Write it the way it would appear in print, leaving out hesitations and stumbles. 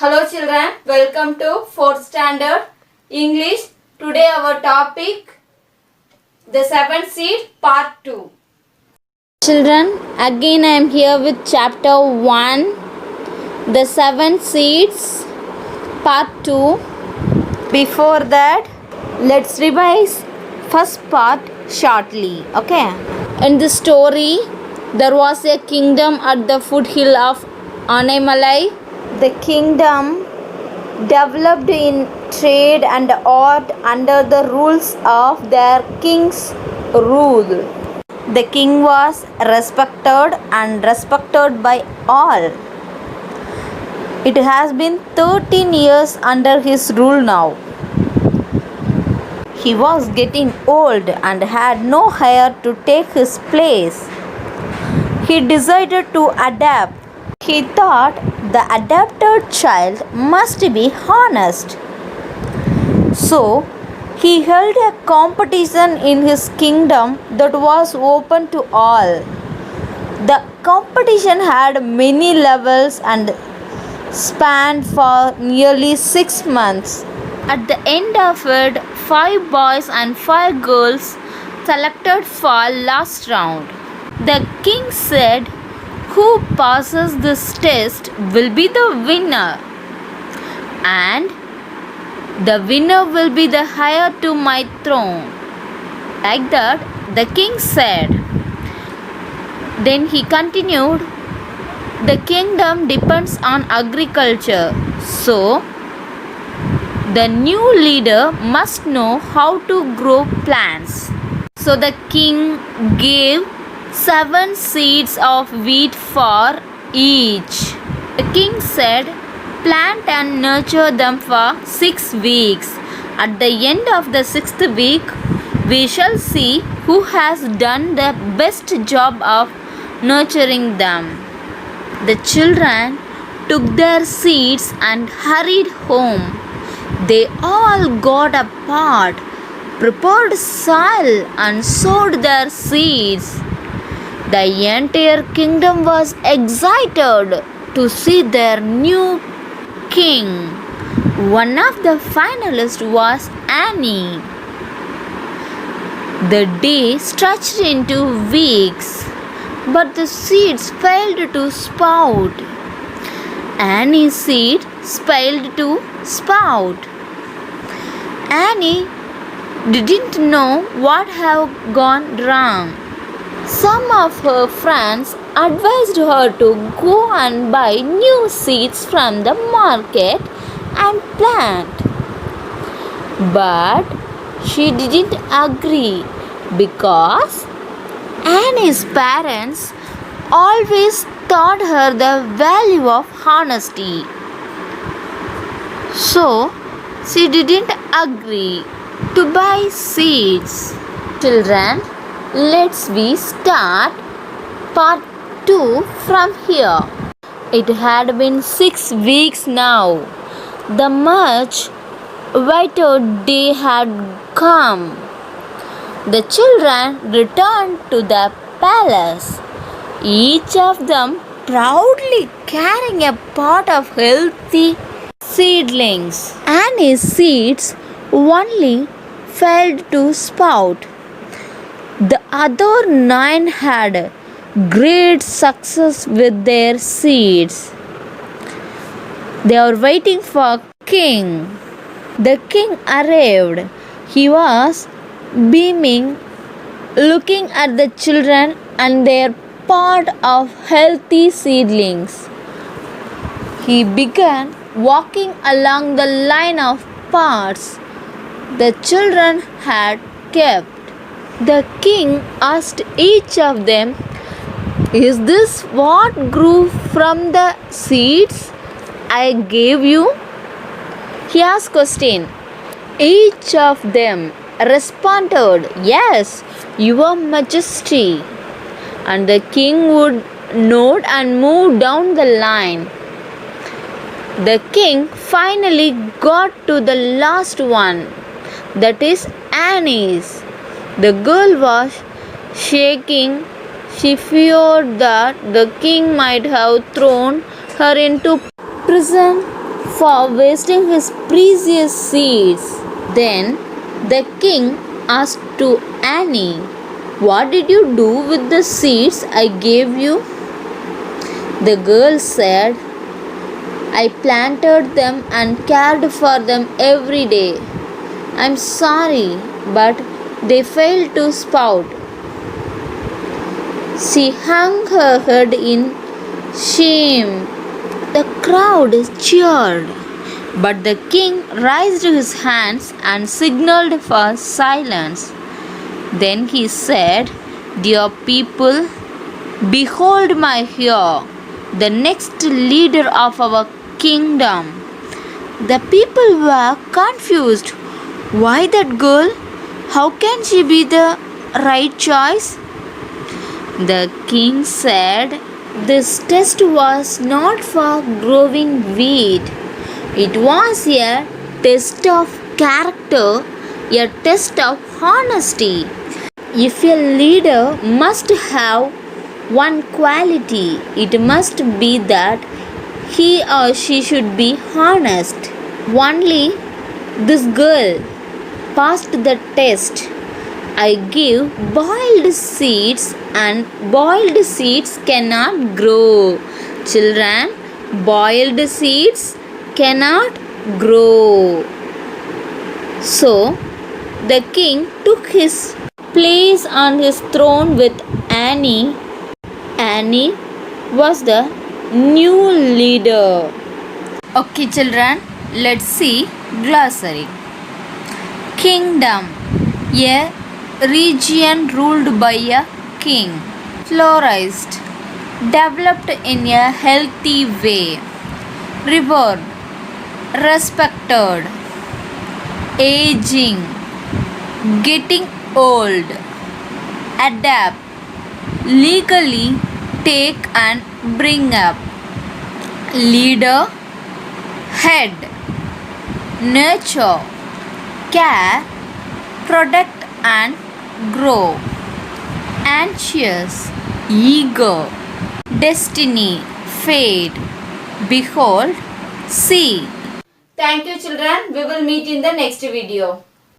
Hello children, welcome to 4th standard English. Today our topic the 7th seed part 2. Children, again I am here with chapter 1, the 7 seeds, part 2. Before that, let's revise first part shortly, okay? In the story, there was a kingdom at the foothill of Anaimalai. The kingdom developed in trade and art under the rules of their king's rule. The king was respected and respected by all. It has been 13 years under his rule now. He was getting old and had no heir to take his place. He decided to adapt. He thought the adopted child must be honest. So, he held a competition in his kingdom that was open to all. The competition had many levels and spanned for nearly 6 months. At the end of it, 5 boys and 5 girls selected for last round. The king said, "Who passes this test will be the winner, and the winner will be the heir to my throne." Like that, the king said. Then he continued, "The kingdom depends on agriculture, so the new leader must know how to grow plants." So the king gave 7 seeds of wheat for each. The king said, "Plant and nurture them for 6 weeks. At the end of the 6th week, we shall see who has done the best job of nurturing them." The children took their seeds and hurried home. They all got apart, prepared soil, and sowed their seeds. The entire kingdom was excited to see their new king. One of the finalists was Annie. The day stretched into weeks, but the seeds failed to sprout. Annie's seed failed to sprout. Annie didn't know what had gone wrong. Some of her friends advised her to go and buy new seeds from the market and plant. But she didn't agree because Annie's parents always taught her the value of honesty. So she didn't agree to buy seeds. Children, let's we start part 2 from here. It had been 6 weeks now. The much awaited day had come. The children returned to the palace, each of them proudly carrying a pot of healthy seedlings. Annie's seeds only failed to sprout. The other 9 had great success with their seeds. They were waiting for king. The king arrived. He was beaming, looking at the children and their pot of healthy seedlings. He began walking along the line of pots the children had kept. The king asked each of them, "Is this what grew from the seeds I gave you?" He asked question. Each of them responded, "Yes, Your Majesty." And the king would nod and move down the line. The king finally got to the last one, that is Annie's. The girl was shaking. She feared that the king might have thrown her into prison. for wasting his precious seeds. Then the king asked to Annie, "What did you do with the seeds I gave you?" The girl said, "I planted them and cared for them every day. I'm sorry, but they failed to sprout." She hung her head in shame. The crowd cheered, but the king raised his hands and signaled for silence. Then he said, "Dear people, behold my heir, the next leader of our kingdom." The people were confused. Why that girl? How can she be the right choice? The king said, "This test was not for growing wheat. It was a test of character, a test of honesty. If a leader must have one quality, it must be that he or she should be honest. Only this girl passed the test. I give boiled seeds, and boiled seeds cannot grow. Children, boiled seeds cannot grow." So the king took his place on his throne with Annie. Annie was the new leader. Okay, children, let's see glossary. Kingdom, a region ruled by a king. Flourished, developed in a healthy way. Revered, respected. Aging, getting old. Adapt, legally take and bring up. Leader, head. Nurture, care, protect and grow. Anxious, eager. Destiny, fate. Behold, see. Thank you, children. We will meet in the next video.